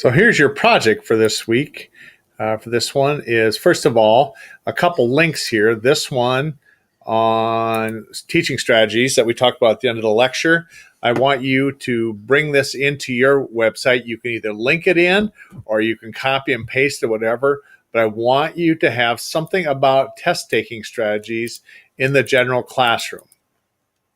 So here's your project for this week. For this one is, first of all, a couple links here. This one on teaching strategies that we talked about at the end of the lecture. I want you to bring this into your website. You can either link it in or you can copy and paste it, whatever. But I want you to have something about test-taking strategies in the general classroom.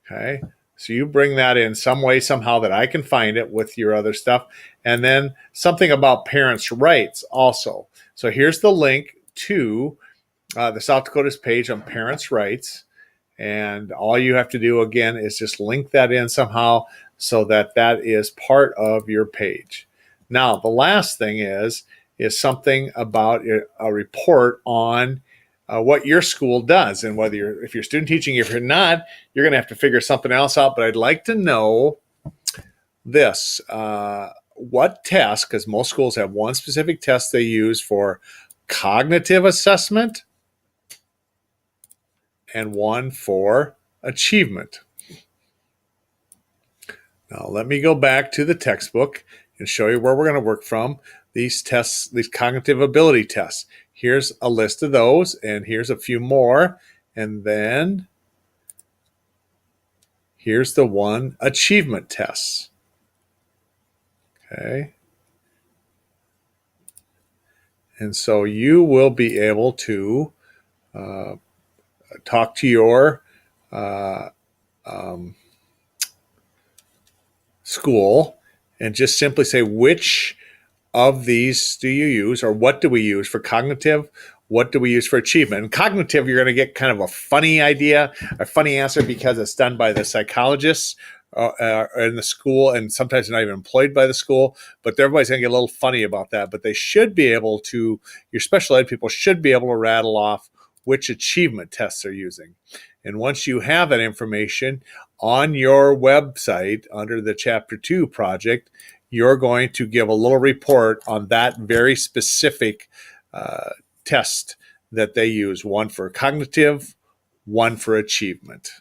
Okay, so you bring that in some way, somehow that I can find it with your other stuff. And then something about parents' rights also. So here's the link to the South Dakota's page on parents' rights. And all you have to do, again, is just link that in somehow so that that is part of your page. Now, the last thing is something about a report on what your school does, and whether if you're student teaching, if you're not, you're going to have to figure something else out. But I'd like to know this: what test? Because most schools have one specific test they use for cognitive assessment and one for achievement. Now, let me go back to the textbook and show you where we're going to work from. These tests, these cognitive ability tests. Here's a list of those, and here's a few more. And then here's the one achievement tests. Okay. And so you will be able to talk to your school and just simply say, which of these do you use, or what do we use for cognitive? What do we use for achievement? And cognitive, you're going to get kind of a funny idea, a funny answer, because it's done by the psychologists in the school, and sometimes they're not even employed by the school, but everybody's going to get a little funny about that. But they should be able to, your special ed people should be able to rattle off which achievement tests they're using. And once you have that information on your website under the Chapter 2 project, you're going to give a little report on that very specific test that they use, one for cognitive, one for achievement.